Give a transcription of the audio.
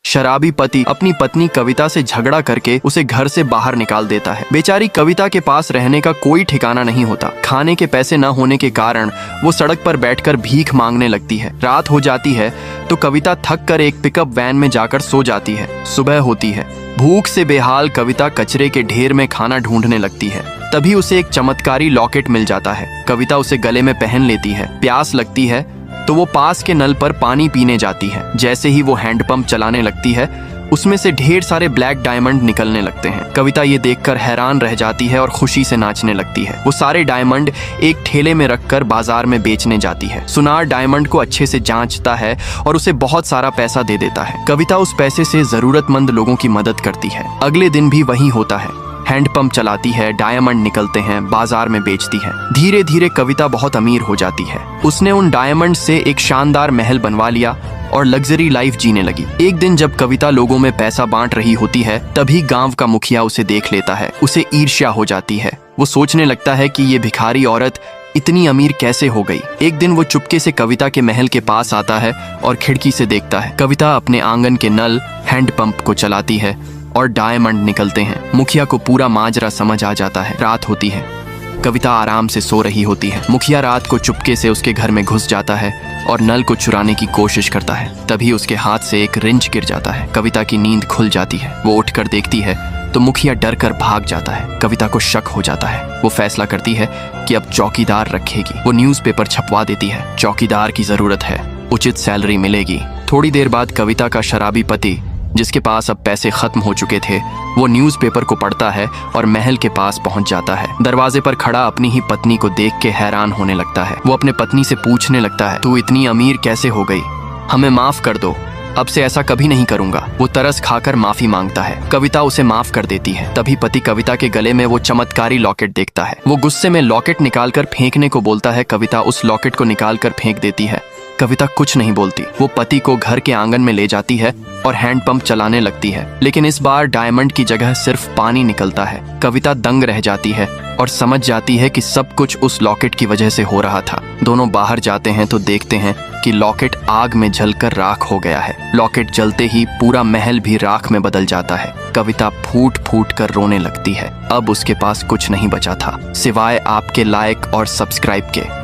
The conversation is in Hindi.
शराबी पति अपनी पत्नी कविता से झगड़ा करके उसे घर से बाहर निकाल देता है। बेचारी कविता के पास रहने का कोई ठिकाना नहीं होता। खाने के पैसे न होने के कारण वो सड़क पर बैठकर भीख मांगने लगती है। रात हो जाती है तो कविता थक कर एक पिकअप वैन में जाकर सो जाती है। सुबह होती है। भूख से बेहाल कविता कचरे के ढेर में खाना ढूंढने लगती है। तभी उसे एक चमत्कारी लॉकेट मिल जाता है। कविता उसे गले में पहन लेती है। प्यास लगती है तो वो पास के नल पर पानी पीने जाती है। जैसे ही वो हैंडपंप चलाने लगती है उसमें से ढेर सारे ब्लैक डायमंड निकलने लगते हैं। कविता ये देखकर हैरान रह जाती है और खुशी से नाचने लगती है। वो सारे डायमंड एक ठेले में रखकर बाजार में बेचने जाती है। सुनार डायमंड को अच्छे से जांचता है और उसे बहुत सारा पैसा दे देता है। कविता उस पैसे से जरूरतमंद लोगों की मदद करती है। अगले दिन भी वही होता है। हैंडपंप चलाती है, डायमंड निकलते हैं, बाजार में बेचती है। धीरे धीरे कविता बहुत अमीर हो जाती है। उसने उन डायमंड से एक शानदार महल बनवा लिया और लग्जरी लाइफ जीने लगी। एक दिन जब कविता लोगों में पैसा बांट रही होती है तभी गांव का मुखिया उसे देख लेता है। उसे ईर्ष्या हो जाती है। वो सोचने लगता है कि ये भिखारी औरत इतनी अमीर कैसे हो गई। एक दिन वो चुपके से कविता के महल के पास आता है और खिड़की से देखता है। कविता अपने आंगन के नल हैंडपंप को चलाती है और डायमंड निकलते हैं। मुखिया को पूरा माजरा समझ आ जाता है। रात होती है। कविता आराम से सो रही होती है। मुखिया रात को चुपके से उसके घर में घुस जाता है और नल को चुराने की कोशिश करता है। तभी उसके हाथ से एक रिंच गिर जाता है। कविता की नींद खुल जाती है। वो उठकर देखती है तो मुखिया डर कर भाग जाता है। कविता को शक हो जाता है। वो फैसला करती है कि अब चौकीदार रखेगी। वो न्यूज़पेपर छपवा देती है। चौकीदार की जरूरत है, उचित सैलरी मिलेगी। थोड़ी देर बाद कविता का शराबी पति, जिसके पास अब पैसे खत्म हो चुके थे, वो न्यूज़पेपर को पढ़ता है और महल के पास पहुंच जाता है। दरवाजे पर खड़ा अपनी ही पत्नी को देख के हैरान होने लगता है। वो अपने पत्नी से पूछने लगता है, तू इतनी अमीर कैसे हो गई? हमें माफ कर दो, अब से ऐसा कभी नहीं करूंगा। वो तरस खाकर माफी मांगता है। कविता उसे माफ कर देती है। तभी पति कविता के गले में वो चमत्कारी लॉकेट देखता है। वो गुस्से में लॉकेट निकालकर फेंकने को बोलता है। कविता उस लॉकेट को निकालकर फेंक देती है। कविता कुछ नहीं बोलती। वो पति को घर के आंगन में ले जाती है और हैंडपंप चलाने लगती है। लेकिन इस बार डायमंड की जगह सिर्फ पानी निकलता है। कविता दंग रह जाती है और समझ जाती है कि सब कुछ उस लॉकेट की वजह से हो रहा था। दोनों बाहर जाते हैं तो देखते हैं कि लॉकेट आग में जलकर राख हो गया है। लॉकेट जलते ही पूरा महल भी राख में बदल जाता है। कविता फूट फूट कर रोने लगती है। अब उसके पास कुछ नहीं बचा था सिवाय आपके लाइक और सब्सक्राइब के।